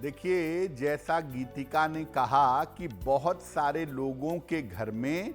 देखिए, जैसा गीतिका ने कहा कि बहुत सारे लोगों के घर में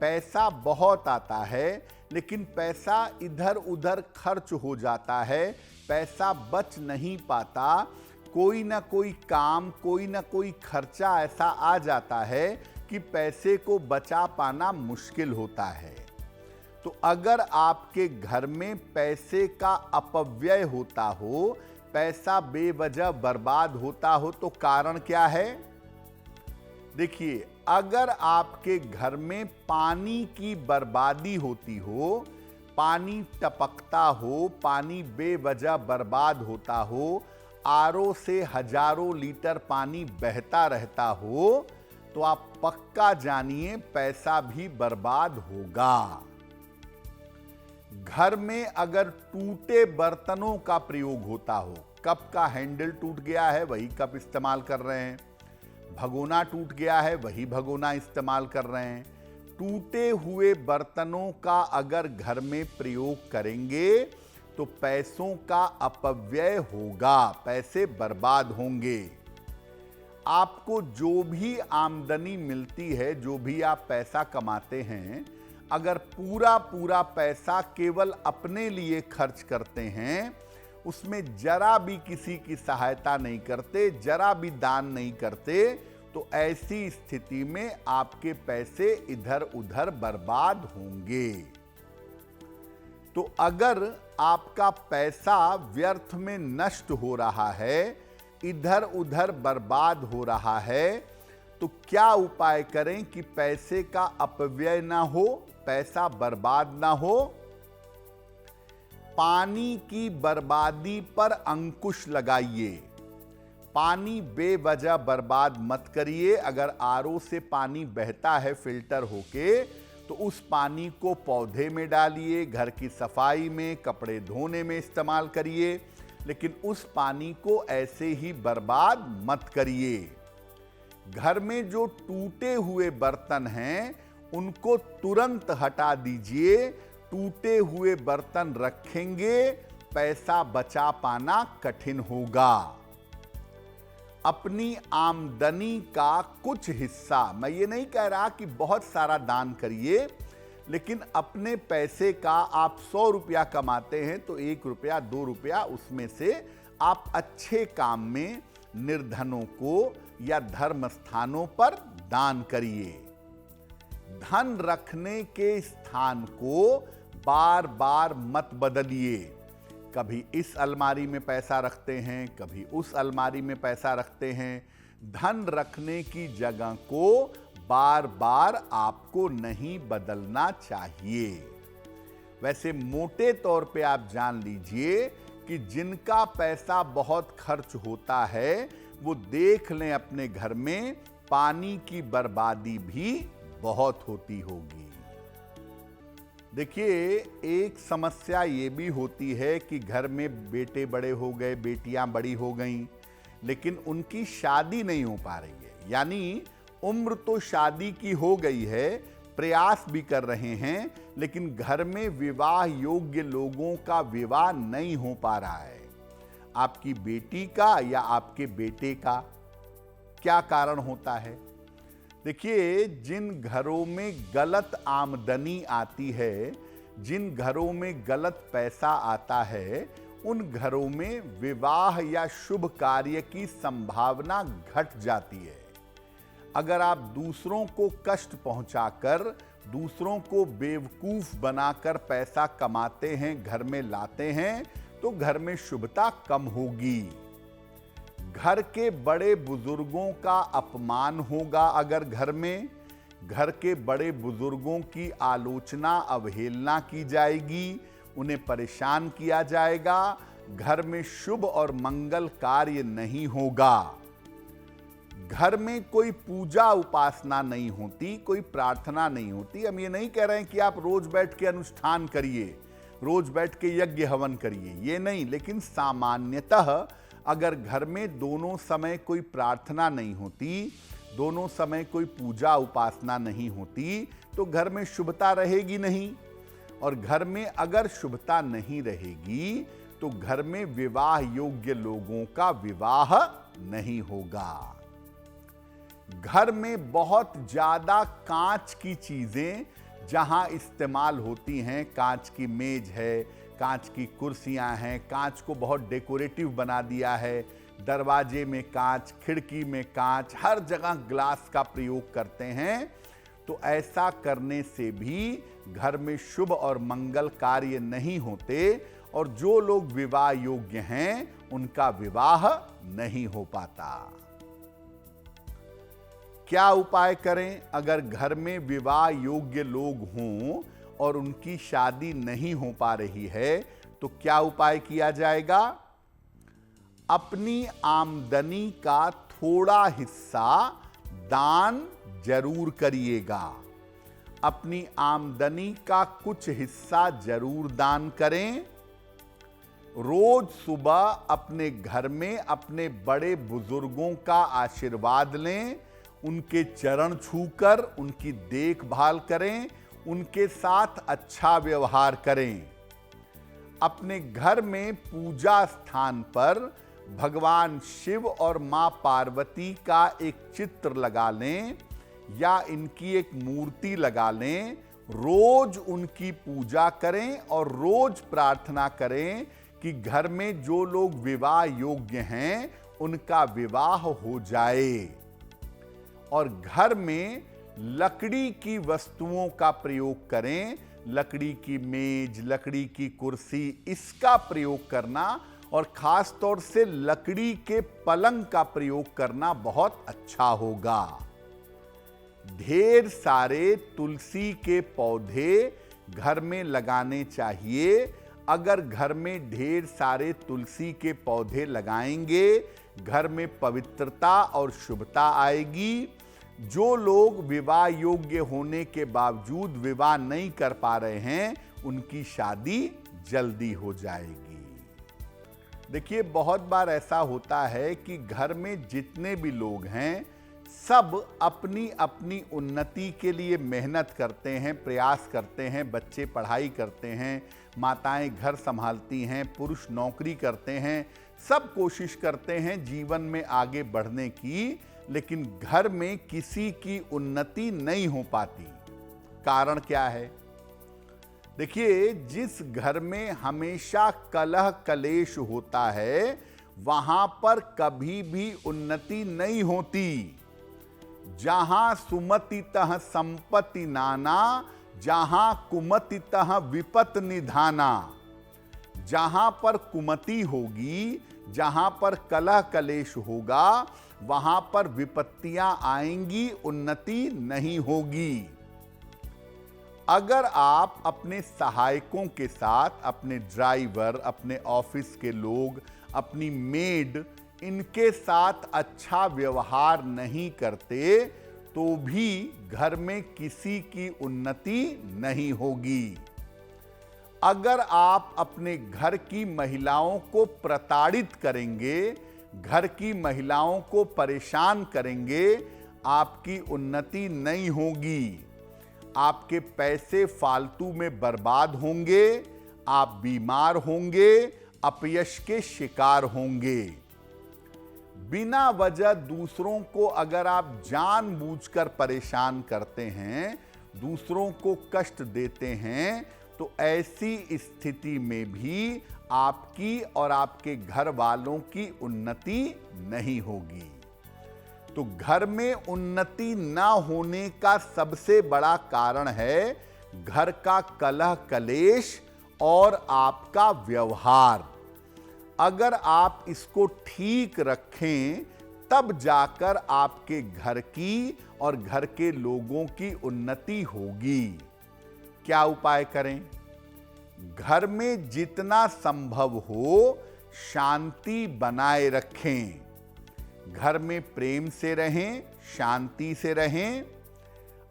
पैसा बहुत आता है, लेकिन पैसा इधर उधर खर्च हो जाता है, पैसा बच नहीं पाता। कोई ना कोई काम, कोई ना कोई खर्चा ऐसा आ जाता है कि पैसे को बचा पाना मुश्किल होता है। तो अगर आपके घर में पैसे का अपव्यय होता हो, पैसा बेवजह बर्बाद होता हो, तो कारण क्या है? देखिए, अगर आपके घर में पानी की बर्बादी होती हो, पानी टपकता हो, पानी बेवजह बर्बाद होता हो, आरओ से हजारों लीटर पानी बहता रहता हो, तो आप पक्का जानिए पैसा भी बर्बाद होगा। घर में अगर टूटे बर्तनों का प्रयोग होता हो, कप का हैंडल टूट गया है, वही कप इस्तेमाल कर रहे हैं, भगोना टूट गया है, वही भगोना इस्तेमाल कर रहे हैं, टूटे हुए बर्तनों का अगर घर में प्रयोग करेंगे तो पैसों का अपव्यय होगा, पैसे बर्बाद होंगे। आपको जो भी आमदनी मिलती है, जो भी आप पैसा कमाते हैं, अगर पूरा पूरा पैसा केवल अपने लिए खर्च करते हैं, उसमें जरा भी किसी की सहायता नहीं करते, जरा भी दान नहीं करते, तो ऐसी स्थिति में आपके पैसे इधर उधर बर्बाद होंगे। तो अगर आपका पैसा व्यर्थ में नष्ट हो रहा है, इधर उधर बर्बाद हो रहा है, तो क्या उपाय करें कि पैसे का अपव्यय ना हो, पैसा बर्बाद ना हो? पानी की बर्बादी पर अंकुश लगाइए। पानी बेवजह बर्बाद मत करिए। अगर आरओ से पानी बहता है फिल्टर होके, तो उस पानी को पौधे में डालिए, घर की सफाई में, कपड़े धोने में इस्तेमाल करिए, लेकिन उस पानी को ऐसे ही बर्बाद मत करिए। घर में जो टूटे हुए बर्तन हैं, उनको तुरंत हटा दीजिए। टूटे हुए बर्तन रखेंगे, पैसा बचा पाना कठिन होगा। अपनी आमदनी का कुछ हिस्सा, मैं ये नहीं कह रहा कि बहुत सारा दान करिए, लेकिन अपने पैसे का आप 100 रुपया कमाते हैं तो 1 रुपया 2 रुपया उसमें से आप अच्छे काम में, निर्धनों को या धर्म स्थानों पर दान करिए। धन रखने के स्थान को बार बार मत बदलिए। कभी इस अलमारी में पैसा रखते हैं, कभी उस अलमारी में पैसा रखते हैं। धन रखने की जगह को बार बार आपको नहीं बदलना चाहिए। वैसे मोटे तौर पे आप जान लीजिए कि जिनका पैसा बहुत खर्च होता है, वो देख लें अपने घर में पानी की बर्बादी भी बहुत होती होगी। देखिए, एक समस्या ये भी होती है कि घर में बेटे बड़े हो गए, बेटियां बड़ी हो गईं, लेकिन उनकी शादी नहीं हो पा रही है। यानी उम्र तो शादी की हो गई है, प्रयास भी कर रहे हैं, लेकिन घर में विवाह योग्य लोगों का विवाह नहीं हो पा रहा है। आपकी बेटी का या आपके बेटे का क्या कारण होता है? देखिए, जिन घरों में गलत आमदनी आती है, जिन घरों में गलत पैसा आता है, उन घरों में विवाह या शुभ कार्य की संभावना घट जाती है। अगर आप दूसरों को कष्ट पहुंचाकर, दूसरों को बेवकूफ बनाकर पैसा कमाते हैं, घर में लाते हैं, तो घर में शुभता कम होगी। घर के बड़े बुजुर्गों का अपमान होगा। अगर घर के बड़े बुजुर्गों की आलोचना, अवहेलना की जाएगी, उन्हें परेशान किया जाएगा, घर में शुभ और मंगल कार्य नहीं होगा। घर में कोई पूजा उपासना नहीं होती, कोई प्रार्थना नहीं होती। हम ये नहीं कह रहे हैं कि आप रोज बैठ के अनुष्ठान करिए, रोज बैठ के यज्ञ हवन करिए, ये नहीं, लेकिन सामान्यतः अगर घर में दोनों समय कोई प्रार्थना नहीं होती, दोनों समय कोई पूजा उपासना नहीं होती, तो घर में शुभता रहेगी नहीं। और घर में अगर शुभता नहीं रहेगी, तो घर में विवाह योग्य लोगों का विवाह नहीं होगा। घर में बहुत ज्यादा कांच की चीजें जहां इस्तेमाल होती हैं, कांच की मेज है, कांच की कुर्सियां हैं, कांच को बहुत डेकोरेटिव बना दिया है, दरवाजे में कांच, खिड़की में कांच, हर जगह ग्लास का प्रयोग करते हैं, तो ऐसा करने से भी घर में शुभ और मंगल कार्य नहीं होते और जो लोग विवाह योग्य हैं उनका विवाह नहीं हो पाता। क्या उपाय करें अगर घर में विवाह योग्य लोग हों और उनकी शादी नहीं हो पा रही है? तो क्या उपाय किया जाएगा? अपनी आमदनी का थोड़ा हिस्सा दान जरूर करिएगा। अपनी आमदनी का कुछ हिस्सा जरूर दान करें। रोज सुबह अपने घर में अपने बड़े बुजुर्गों का आशीर्वाद लें, उनके चरण छूकर उनकी देखभाल करें, उनके साथ अच्छा व्यवहार करें। अपने घर में पूजा स्थान पर भगवान शिव और मां पार्वती का एक चित्र लगा लें या इनकी एक मूर्ति लगा लें। रोज उनकी पूजा करें और रोज प्रार्थना करें कि घर में जो लोग विवाह योग्य हैं उनका विवाह हो जाए। और घर में लकड़ी की वस्तुओं का प्रयोग करें। लकड़ी की मेज, लकड़ी की कुर्सी, इसका प्रयोग करना और खास तौर से लकड़ी के पलंग का प्रयोग करना बहुत अच्छा होगा। ढेर सारे तुलसी के पौधे घर में लगाने चाहिए। अगर घर में ढेर सारे तुलसी के पौधे लगाएंगे, घर में पवित्रता और शुभता आएगी। जो लोग विवाह योग्य होने के बावजूद विवाह नहीं कर पा रहे हैं, उनकी शादी जल्दी हो जाएगी। देखिए, बहुत बार ऐसा होता है कि घर में जितने भी लोग हैं सब अपनी अपनी उन्नति के लिए मेहनत करते हैं, प्रयास करते हैं। बच्चे पढ़ाई करते हैं, माताएं घर संभालती हैं, पुरुष नौकरी करते हैं, सब कोशिश करते हैं जीवन में आगे बढ़ने की, लेकिन घर में किसी की उन्नति नहीं हो पाती। कारण क्या है? देखिए, जिस घर में हमेशा कलह कलेश होता है वहां पर कभी भी उन्नति नहीं होती। जहां सुमतितः संपत्ति नाना, जहां कुमतितः विपत निधाना। जहां पर कुमति होगी, जहां पर कलह कलेश होगा, वहां पर विपत्तियां आएंगी, उन्नति नहीं होगी। अगर आप अपने सहायकों के साथ, अपने ड्राइवर, अपने ऑफिस के लोग, अपनी मेड, इनके साथ अच्छा व्यवहार नहीं करते तो भी घर में किसी की उन्नति नहीं होगी। अगर आप अपने घर की महिलाओं को प्रताड़ित करेंगे, घर की महिलाओं को परेशान करेंगे, आपकी उन्नति नहीं होगी। आपके पैसे फालतू में बर्बाद होंगे, आप बीमार होंगे, अपयश के शिकार होंगे। बिना वजह दूसरों को अगर आप जानबूझकर परेशान करते हैं, दूसरों को कष्ट देते हैं, तो ऐसी स्थिति में भी आपकी और आपके घर वालों की उन्नति नहीं होगी। तो घर में उन्नति ना होने का सबसे बड़ा कारण है घर का कलह कलेश और आपका व्यवहार। अगर आप इसको ठीक रखें, तब जाकर आपके घर की और घर के लोगों की उन्नति होगी। क्या उपाय करें? घर में जितना संभव हो शांति बनाए रखें। घर में प्रेम से रहें, शांति से रहें।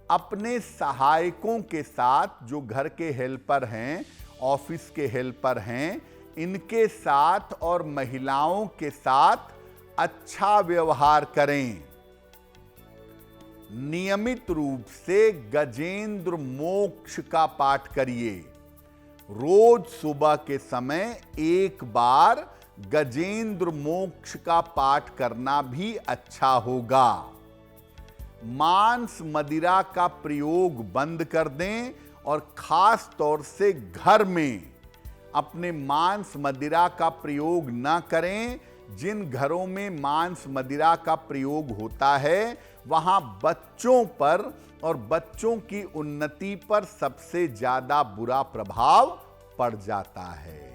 अपने सहायकों के साथ, जो घर के हेल्पर हैं, ऑफिस के हेल्पर हैं, इनके साथ और महिलाओं के साथ अच्छा व्यवहार करें। नियमित रूप से गजेंद्र मोक्ष का पाठ करिए। रोज सुबह के समय एक बार गजेंद्र मोक्ष का पाठ करना भी अच्छा होगा। मांस मदिरा का प्रयोग बंद कर दें और खास तौर से घर में अपने मांस मदिरा का प्रयोग न करें। जिन घरों में मांस मदिरा का प्रयोग होता है वहां बच्चों पर और बच्चों की उन्नति पर सबसे ज्यादा बुरा प्रभाव पड़ जाता है।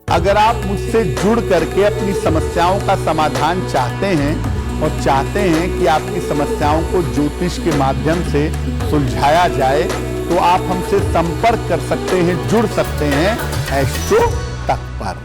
अगर आप मुझसे जुड़ करके अपनी समस्याओं का समाधान चाहते हैं और चाहते हैं कि आपकी समस्याओं को ज्योतिष के माध्यम से सुलझाया जाए तो आप हमसे संपर्क कर सकते हैं, जुड़ सकते हैं एस्ट्रो तक पर।